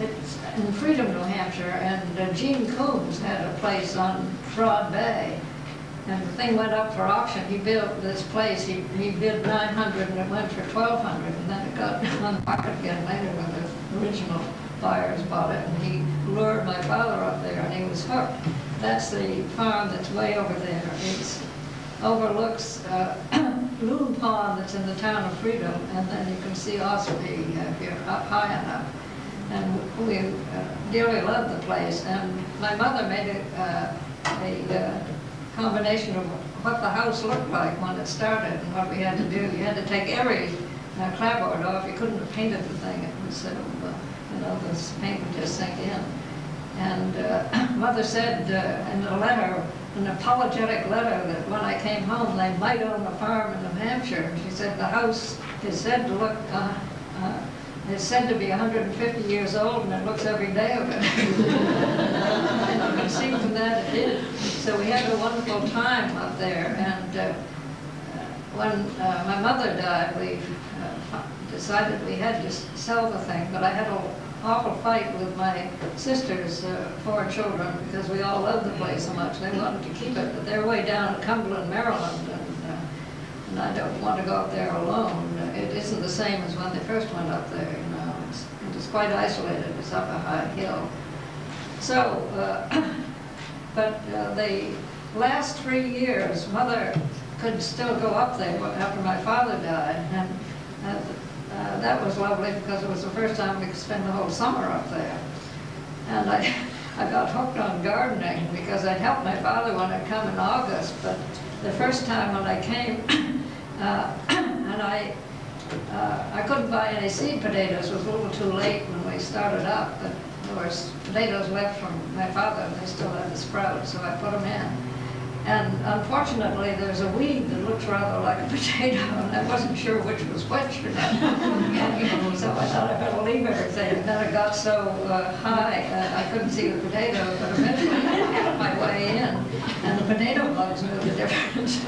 it's in Freedom, New Hampshire, and Gene Coombs had a place on Broad Bay. And the thing went up for auction. He built this place. He bid $900 and it went for $1,200, and then it got on the market again later when the original buyers bought it. And he lured my father up there, and he was hooked. That's the farm that's way over there. It overlooks Loon Pond that's in the town of Freedom, and then you can see Ossipee if you're up high enough. And we dearly loved the place. And my mother made a combination of what the house looked like when it started and what we had to do. You had to take every clapboard off. You couldn't have painted the thing. It was, you know, the paint would just sink in. And Mother said in a letter, an apologetic letter, that when I came home they might own a farm in New Hampshire. She said the house is said to look, it's said to be 150 years old, and it looks every day of it. And you can see from that it did. So we had a wonderful time up there. And when my mother died, we decided we had to sell the thing. But I had an awful fight with my sister's 4 children, because we all loved the place so much. They wanted to keep it, but they're way down in Cumberland, Maryland, and I don't want to go up there alone. It isn't the same as when they first went up there, you know. It's quite isolated. It's up a high hill. So, but the last 3 years, Mother could still go up there after my father died, and that was lovely because it was the first time we could spend the whole summer up there. And I got hooked on gardening because I'd helped my father when I'd come in August, but the first time when I came, and I couldn't buy any seed potatoes. It was a little too late when we started up, but there was potatoes left from my father, and they still had the sprouts, so I put them in. And unfortunately, there's a weed that looks rather like a potato, and I wasn't sure which was which. So I thought I better leave everything. And then it got so high, I couldn't see the potato, but eventually I got my way in, and the potato bugs knew the difference.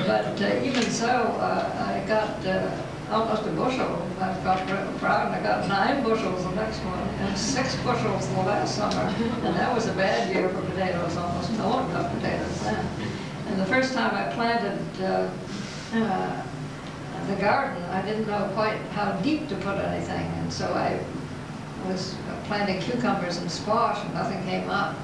But even so, I got almost a bushel. I felt real proud, and I got 9 bushels the next one, and 6 bushels the last summer. And that was a bad year for potatoes. Almost no one got potatoes then. And the first time I planted the garden, I didn't know quite how deep to put anything, and so I was planting cucumbers and squash, and nothing came up.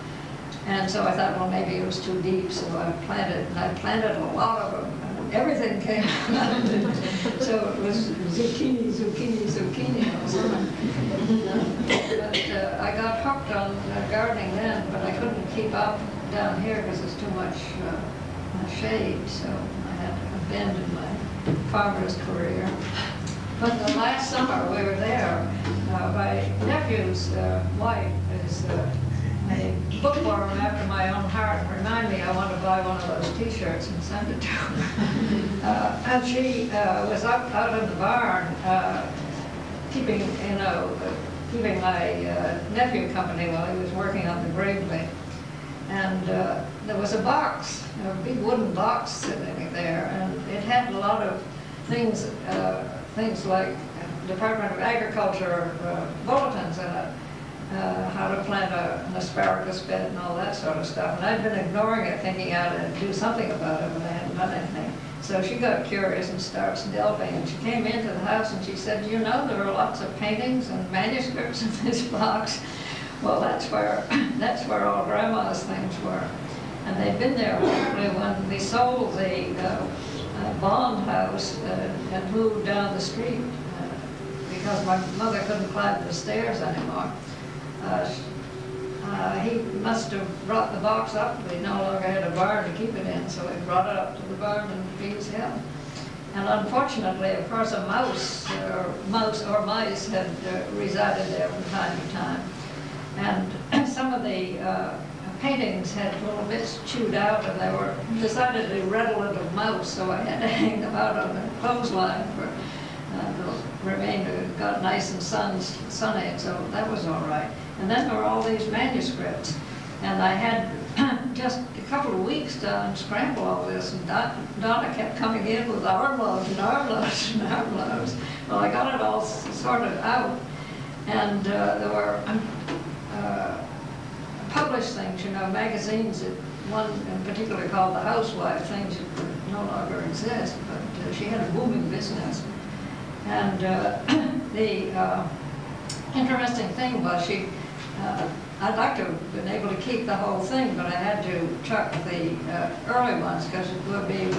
And so I thought, well, maybe it was too deep, so I planted a lot of them. Everything came out. So it was zucchini, zucchini, zucchini. But I got hooked on gardening then, but I couldn't keep up down here because there's too much shade, so I had to abandon my farmer's career. But the last summer we were there, my nephew's wife is a bookworm after my own heart. Remind me, I want to buy one of those T-shirts and send it to her. And she was out in the barn, keeping my nephew company while he was working on the Gravely. And there was a box, a big wooden box sitting there, and it had a lot of things, things like Department of Agriculture bulletins in it. How to plant an asparagus bed and all that sort of stuff. And I'd been ignoring it, thinking I ought to do something about it, but I hadn't done anything. So she got curious and starts delving. And she came into the house and she said, you know, there are lots of paintings and manuscripts in this box. Well, that's where all Grandma's things were. And they'd been there apparently when we sold the Bond house and moved down the street because my mother couldn't climb the stairs anymore. He must have brought the box up. We no longer had a barn to keep it in, so he brought it up to the barn in Bees Hill. And unfortunately, of course, a mouse or mice had resided there from time to time. And some of the paintings had little bits chewed out, and they were decidedly redolent of mouse, so I had to hang them out on the clothesline for the remainder. Got nice and sunny, so that was all right. And then there were all these manuscripts, and I had just a couple of weeks to unscramble all this, and Donna kept coming in with armloads and armloads and armloads. Well, I got it all sorted out, And there were published things, you know, magazines, that one in particular called The Housewife, things that no longer exist, but she had a booming business. And the interesting thing was I'd like to have been able to keep the whole thing, but I had to chuck the early ones because it would be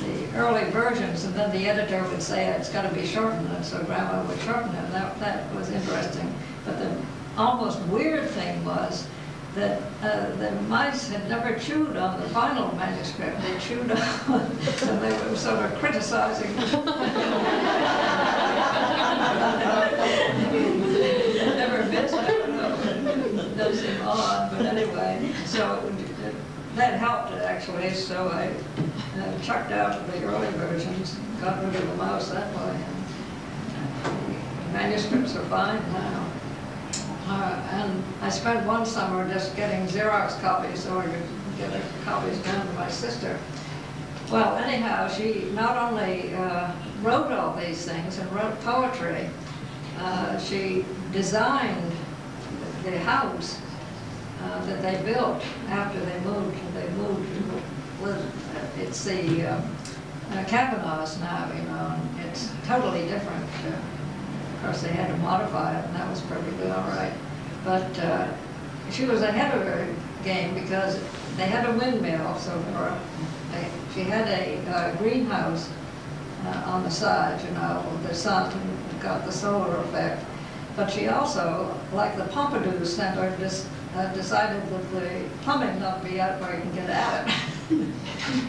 the early versions, and then the editor would say it's got to be shortened, and so Grandma would shorten it. That was interesting. But the almost weird thing was that the mice had never chewed on the final manuscript. They chewed on, and they were sort of criticizing. They never missed it. It does seem odd, but anyway, so that helped actually. So I chucked out the early versions, got rid of the mouse that way. And the manuscripts are fine now. And I spent one summer just getting Xerox copies so I could get the copies down to my sister. Well, anyhow, she not only wrote all these things and wrote poetry, she designed the house that they built after they moved. They moved with, it's the Kavanaughs now, you know, and it's totally different. Of course, they had to modify it, and that was perfectly all right. But she was ahead of her game because they had a windmill, so she had a greenhouse on the side, you know, with the sun got the solar effect. But she also, like the Pompidou Center, decided that the plumbing not be out where you can get at it.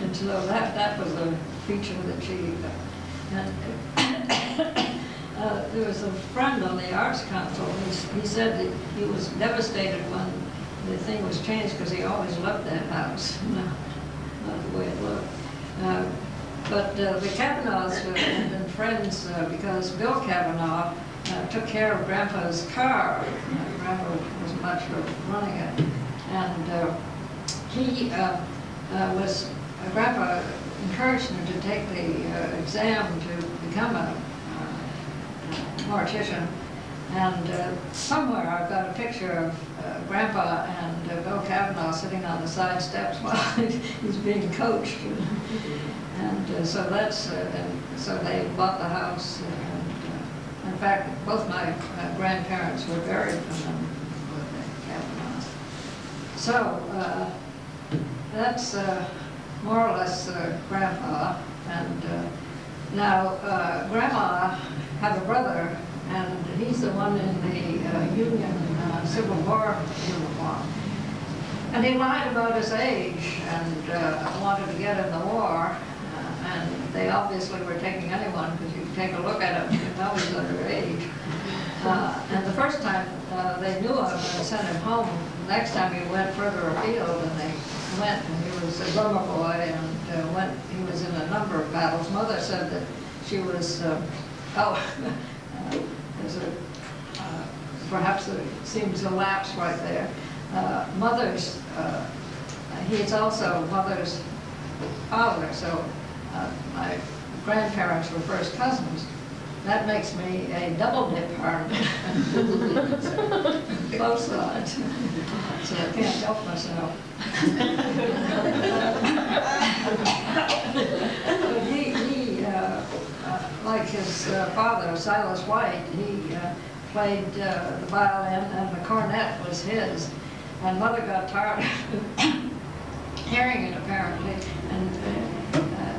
And so that was a feature that she, there was a friend on the Arts Council, he said that he was devastated when the thing was changed because he always loved that house, not the way it looked. But the Kavanaughs had been friends because Bill Kavanaugh took care of Grandpa's car. Grandpa was much for running it. And Grandpa encouraged him to take the exam to become a mortician. And somewhere I've got a picture of Grandpa and Bill Kavanaugh sitting on the side steps while he's being coached. And so that's, so they bought the house. In fact, both my grandparents were buried with them, with the Kavanaughs. So that's more or less Grandpa. And now Grandma had a brother, and he's the one in the Union Civil War uniform. And he lied about his age and wanted to get in the war. And they obviously were taking anyone, because you take a look at him, you know he's underage. And the first time they knew him and sent him home. The next time he went further afield, and they went, and he was a drummer boy, and he was in a number of battles. Mother said that she was, there's a, perhaps there seems a lapse right there. He's also Mother's father, so my grandparents were first cousins. That makes me a double dip partner. Both sides. So I can't help myself. But he like his father, Silas White, he played the violin, and the cornet was his. And Mother got tired of hearing it, apparently, and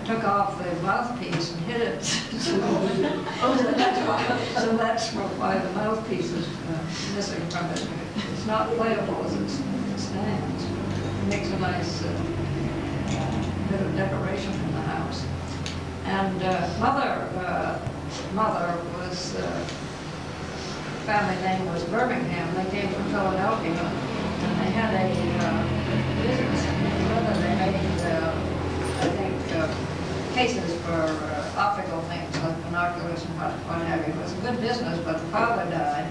took off the mouthpiece and hit it. So that's why the mouthpiece is missing from it. It's not playable as it stands. It makes a nice bit of decoration in the house. And Mother was, family name was Birmingham. They came from Philadelphia, and they had a business. They made, I think, cases for optical things like binoculars and what have you. It was a good business, but the father died.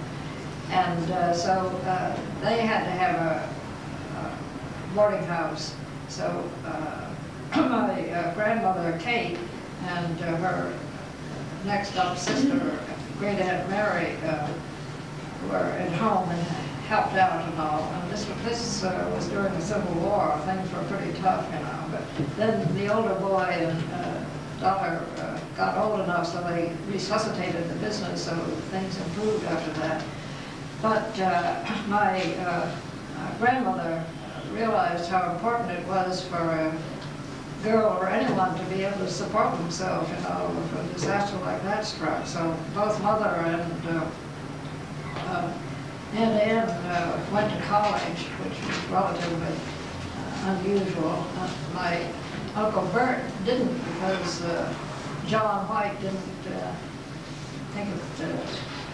And so they had to have a boarding house. So my grandmother, Kate, and her next up sister, great Aunt Mary, home and helped out and all. And this was during the Civil War. Things were pretty tough, you know. But then the older boy and daughter got old enough, so they resuscitated the business, so things improved after that. But my grandmother realized how important it was for a girl or anyone to be able to support themselves, you know, if a disaster like that struck. So both mother and Aunt Ann went to college, which was relatively unusual. My Uncle Bert didn't, because John White didn't think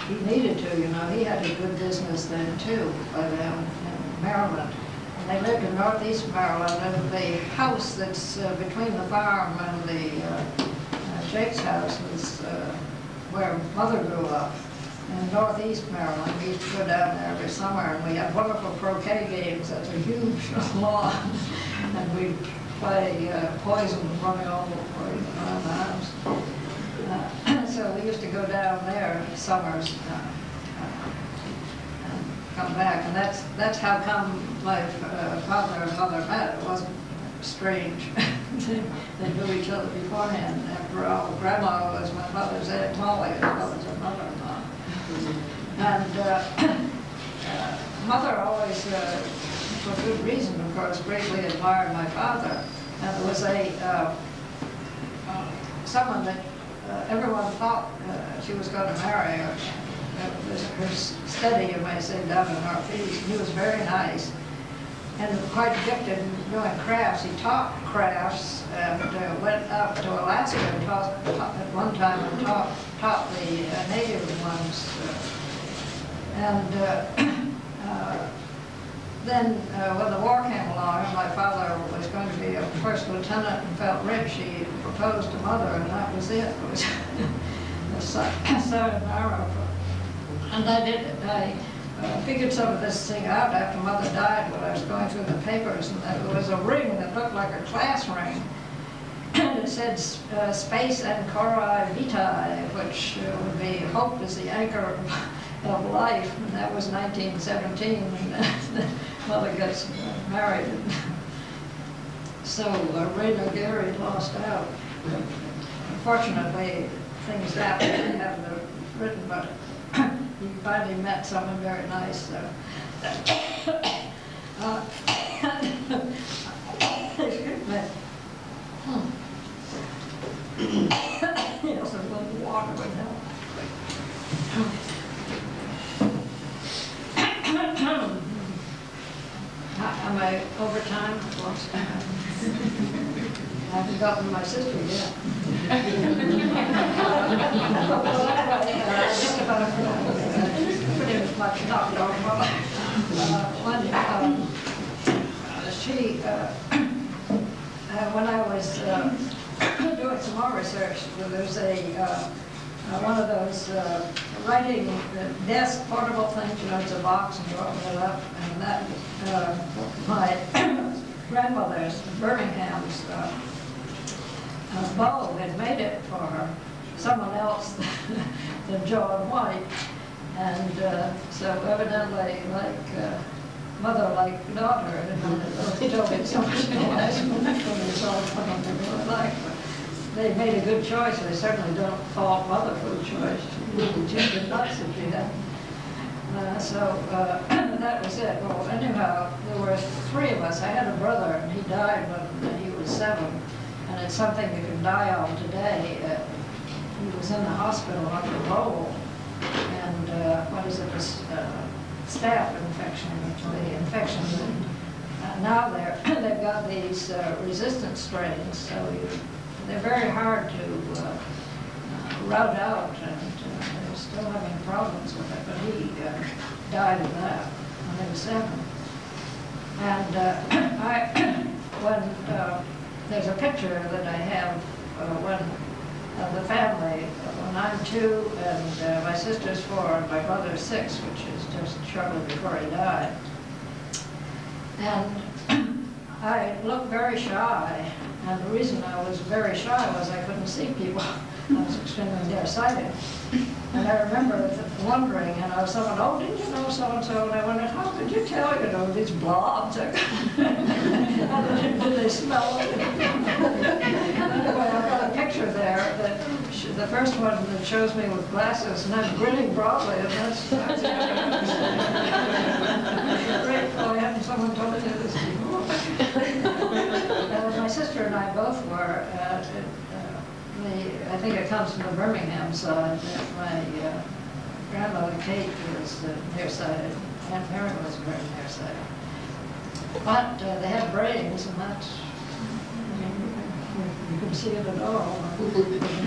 he needed to, you know. He had a good business then too, by then in Maryland. And they lived in northeast Maryland, and the house that's between the farm and the Jake's house was where Mother grew up. In northeast Maryland, we used to go down there every summer, and we had wonderful croquet games. That's a huge lawn, and we'd play poison running all around the house. So we used to go down there summers and come back, and that's how come my father and mother met. It wasn't strange. They knew each other beforehand. After all, Grandma was my mother's Aunt Molly, as well as her mother-in-law. And Mother always, for good reason, of course, greatly admired my father. And there was someone that everyone thought she was going to marry. Her steady, you may say, down in Northeast. He was very nice and quite gifted in doing crafts. He taught crafts and went up to Alaska and taught at one time and taught the native ones. Then when the war came along and my father was going to be a first lieutenant and felt rich, he proposed to Mother, and that was it. It was sayonara. And I did it. I figured some of this thing out after Mother died when I was going through the papers, and there was a ring that looked like a class ring. And it said Space Anchori Vitae, which would be hope is the anchor of life, and that was 1917 when Mother gets married. So Raynor Gary lost out. Unfortunately, things happened he hadn't written, but he finally met someone very nice. So. Excuse me. Yes, a little water would help. Am I over time? I haven't gotten my sister yet. Just about pretty much knocked over. When I was doing some more research, there's one of those writing desk portable things, you know, it's a box and you open it up, and that my grandmother's, Birmingham's beau had made it for her, someone else than John White, and so evidently, like mother, like daughter, and he told me so much to last when they saw what they really like. They made a good choice. They certainly don't fault Mother for the choice. She really just did nuts if she had. That was it. Well, anyhow, there were three of us. I had a brother, and he died when he was 7. And it's something you can die of today. He was in the hospital on the roll, and what is it? Staph infection, the infection. And now they've got these resistant strains, so they're very hard to rout out, and they're still having problems with it. But he died of that when he was 7. And when there's a picture that I have when the family, when I'm 2 and my sister's 4 and my brother's 6, which is just shortly before he died. And I looked very shy, and the reason I was very shy was I couldn't see people. I was extremely nearsighted. And I remember wondering, someone, oh, didn't you know so-and-so? And I wondered, how could you tell, these blobs? Did they smell it? Anyway, I've got a picture there that the first one that shows me with glasses, and I'm grinning broadly, and that's great. Well, I hadn't someone told me this before. My sister and I both were I think it comes from the Birmingham side. My grandmother Kate was nearsighted. Aunt Mary was very nearsighted. But they had brains, and that's, you can see it at all.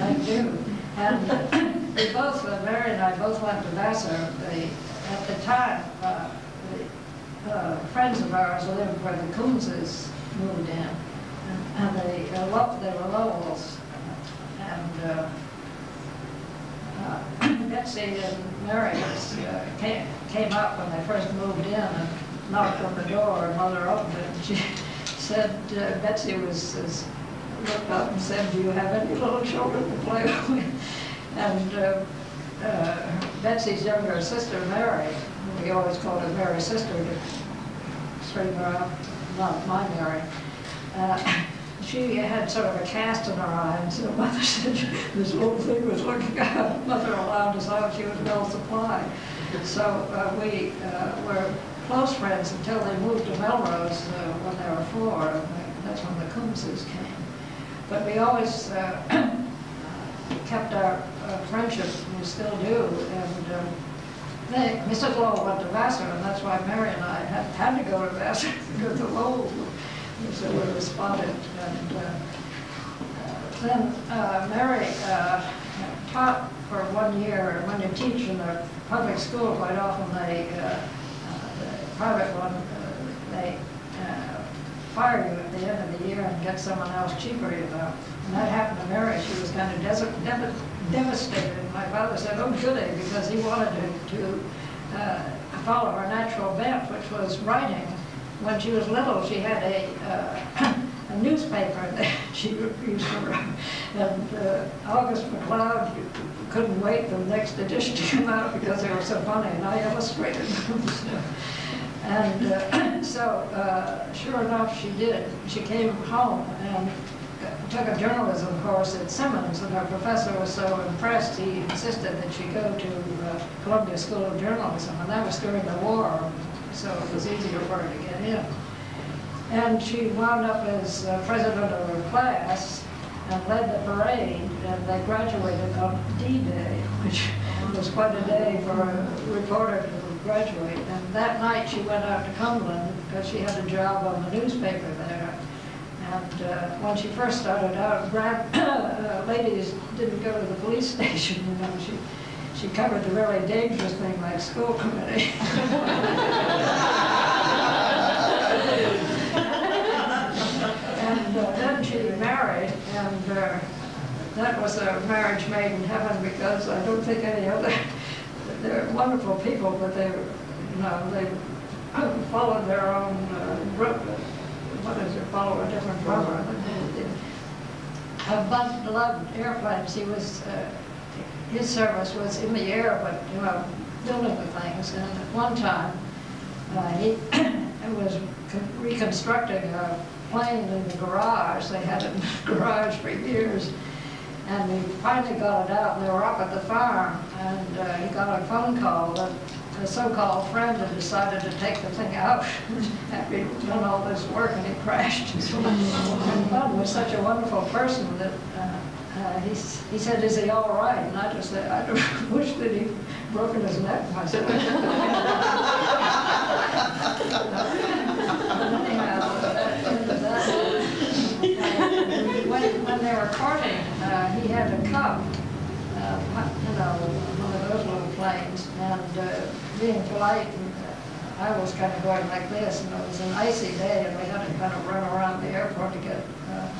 I do. And we both, Mary and I both went to Vassar. At the time, friends of ours lived where the Coonses moved in. And they were Lowells. And Betsy and Mary came up when they first moved in and knocked on the door, and Mother opened it, and she said, Betsy looked up and said, do you have any little children to play with? And Betsy's younger sister, Mary, we always called her Mary's sister to straighten her out, not my Mary, she had sort of a cast in her eye, and so Mother said this little thing was looking out. Mother allowed us out. She was well supplied. So we were close friends until they moved to Melrose when they were 4. And that's when the Coomses came. But we always kept our friendship. We still do. And Mrs. Lowell went to Vassar, and that's why Mary and I had to go to Vassar because the Lowells so we were spotted. And then Mary taught for 1 year. When you teach in a public school, quite often the private one, they fire you at the end of the year and get someone else cheaper, And that happened to Mary. She was kind of devastated. My father said, oh, goody, because he wanted to follow her natural bent, which was writing. When she was little, she had a newspaper that she used to write. And August MacLeod, you couldn't wait for the next edition to come out because they were so funny, and I illustrated them. And sure enough, she did. She came home and took a journalism course at Simmons, and her professor was so impressed, he insisted that she go to Columbia School of Journalism, and that was during the war. So it was easier for her to get in. And she wound up as president of her class and led the parade, and they graduated on D-Day, which was quite a day for a reporter to graduate. And that night she went out to Cumberland because she had a job on the newspaper there. And when she first started out, ladies didn't go to the police station, She covered the really dangerous thing like school committee. And then she married, and that was a marriage made in heaven because I don't think any other, they're wonderful people, but they followed their own route. What is it, follow a different drummer. Bud loved airplanes. He was, his service was in the air, but building the things. And at one time, he was reconstructing a plane in the garage. They had it in the garage for years. And he finally got it out, and they were up at the farm. And he got a phone call that a so-called friend had decided to take the thing out after he'd done all this work, and he crashed. And Bud was such a wonderful person that he said, is he all right? And I just said, I wish that he'd broken his neck myself. When they were courting, he had a Cub, one of those little planes, and being polite, I was kind of going like this, and it was an icy day, and we had to kind of run around the airport to get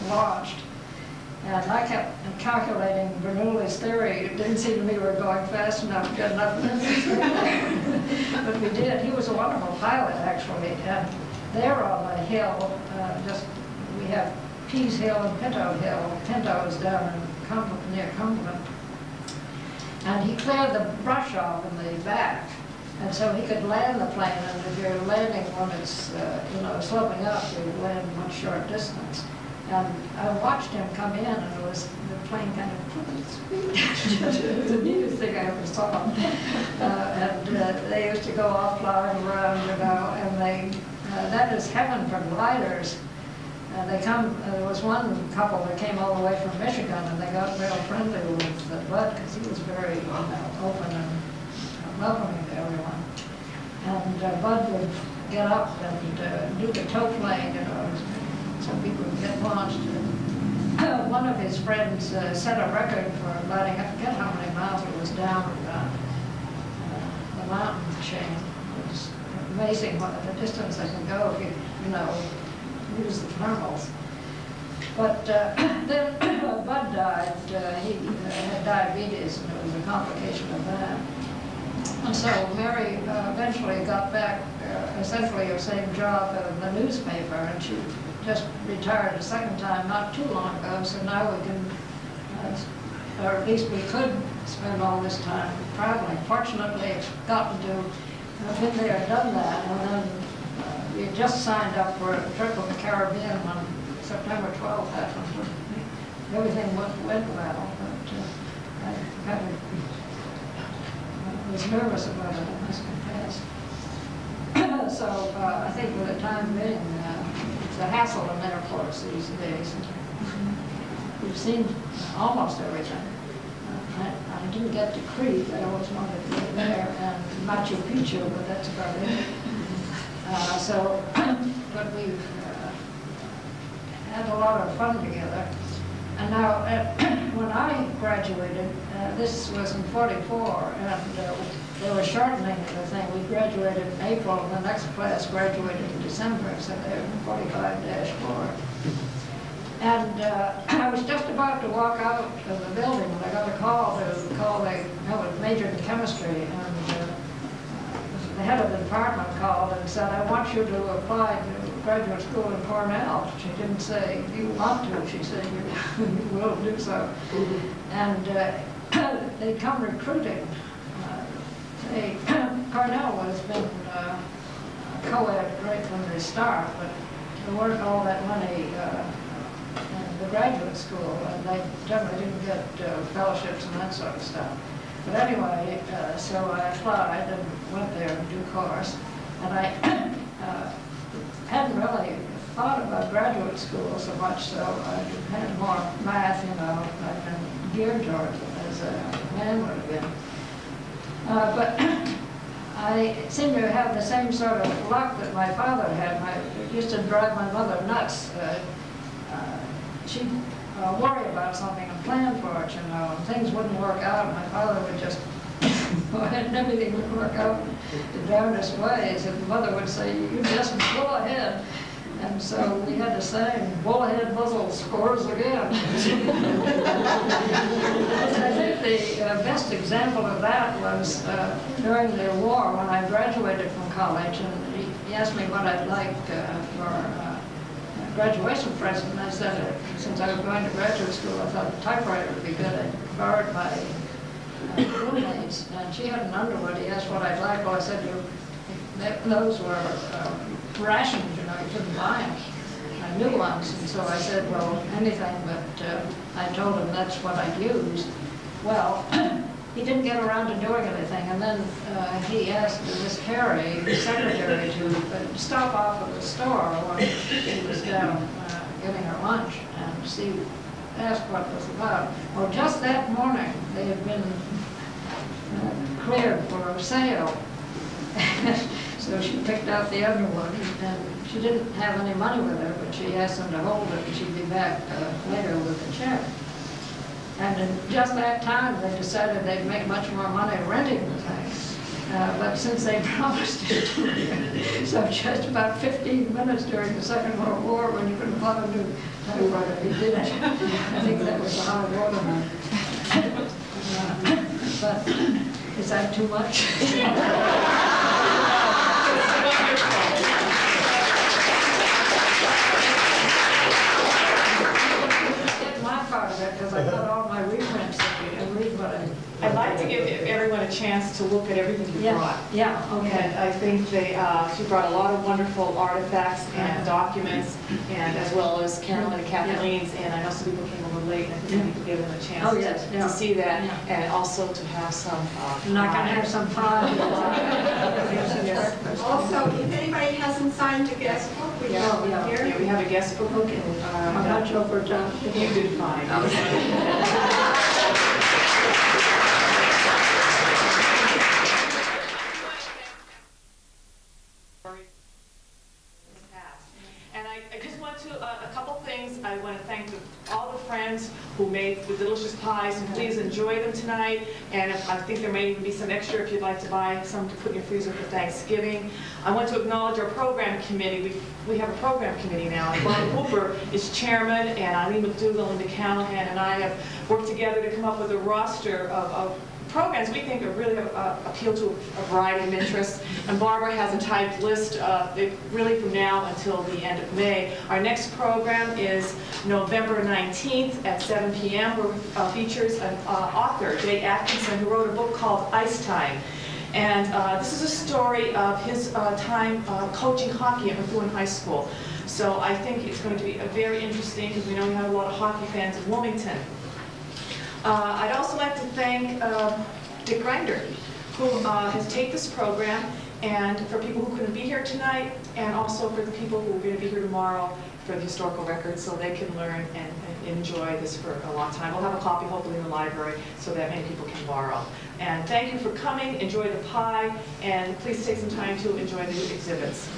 launched. And I kept calculating Bernoulli's theory. It didn't seem to me we were going fast enough to get enough. But we did. He was a wonderful pilot, actually. And there on the hill, we have Pease Hill and Pinto Hill. Pinto is down in near Cumberland. And he cleared the brush off in the back, and so he could land the plane. And if you're landing when it's sloping up, you land much short distance. And I watched him come in, and the plane kind of put its speed. It was the neatest thing I ever saw. They used to go off flying around, and that is heaven for gliders. There was one couple that came all the way from Michigan, and they got real friendly with Bud because he was very open and welcoming to everyone. And Bud would get up and do the tow plane, so people would get launched. One of his friends set a record for gliding. I forget how many miles it was down the mountain chain. It was amazing what the distance they can go if you use the thermals. But then Bud died. He had diabetes, and it was a complication of that. And so Mary eventually got back essentially the same job in the newspaper, and she just retired a second time not too long ago, so now we can, or at least we could spend all this time traveling. Fortunately, it's gotten to, I've been there and done that, and then we just signed up for a trip to the Caribbean on September 12th. Everything went well, but I was nervous about it, I must confess. So I think for the time being, it's a hassle in airports these days. We've seen almost everything. I didn't get to Crete. I always wanted to get there, and Machu Picchu, but that's about it. But we've had a lot of fun together. And now, when I graduated, this was in '44, and they were shortening the thing. We graduated in April, and the next class graduated in December, so they were 45-4. And I was just about to walk out of the building when I got a call to majored in chemistry, and the head of the department called and said, "I want you to apply to graduate school in Cornell." She didn't say, "You want to," she said, "You will do so." And they come recruiting. Cornell has been co-ed right from the start, but there weren't all that money in the graduate school, and they generally didn't get fellowships and that sort of stuff. But anyway, so I applied and went there in due course, and I hadn't really thought about graduate school so much, so I had more math, I'd been geared towards it as a man would have been. But I seem to have the same sort of luck that my father had. It used to drive my mother nuts. She'd worry about something and plan for it, and things wouldn't work out. My father would just go ahead and everything would work out the darndest ways. And mother would say, "You just go ahead." And so we had to sing, "Bullhead muzzle scores again." I think the best example of that was during the war when I graduated from college, and he asked me what I'd like for graduation present, and I said, since I was going to graduate school, I thought a typewriter would be good. I borrowed my roommate's, and she had an Underwood. He asked what I'd like. Well, I said, those were rations, you couldn't buy them. New ones, and so I said, well, anything, but I told him that's what I'd used. Well, he didn't get around to doing anything, and then he asked Miss Carey, the secretary, to stop off at the store when she was down getting her lunch and ask what it was about. Well, just that morning, they had been cleared for a sale. So she picked out the Underwood, and she didn't have any money with her, but she asked them to hold it, and she'd be back later with a check. And in just that time, they decided they'd make much more money renting the thing. But since they promised it to me, so just about 15 minutes during the Second World War, when you couldn't find a new typewriter, he did it. I think that was the high water mark. But is that too much? Get my part of it, because I got all my chance to look at everything you brought. Yeah, okay. And I think she brought a lot of wonderful artifacts and documents, and as well as Carolyn and Kathleen's, and I know some people came over late, and I think we need to give them a chance to see that, and also to have some I'm not going to have some pie. Also, if anybody hasn't signed the guest book, we have Yeah, here. we have a guest book. Okay. I'm not sure for John. You did fine. And I just want to, a couple things. I want to thank all the friends who made the delicious pies, and please enjoy them tonight. And I think there may even be some extra if you'd like to buy some to put in your freezer for Thanksgiving. I want to acknowledge our program committee. We have a program committee now, and Bob Hooper is chairman, and Eileen McDougall and Dick Callahan and I have worked together to come up with a roster of programs we think are really appeal to a variety of interests. And Barbara has a typed list really from now until the end of May. Our next program is November 19th at 7 p.m. where features an author, Jay Atkinson, who wrote a book called Ice Time. And this is a story of his time coaching hockey at Methuen High School. So I think it's going to be very interesting because we know we have a lot of hockey fans in Wilmington. I'd also like to thank Dick Grinder, who has taped this program, and for people who couldn't be here tonight, and also for the people who are going to be here tomorrow for the historical records, so they can learn and enjoy this for a long time. We'll have a copy hopefully in the library so that many people can borrow. And thank you for coming, enjoy the pie, and please take some time to enjoy the exhibits.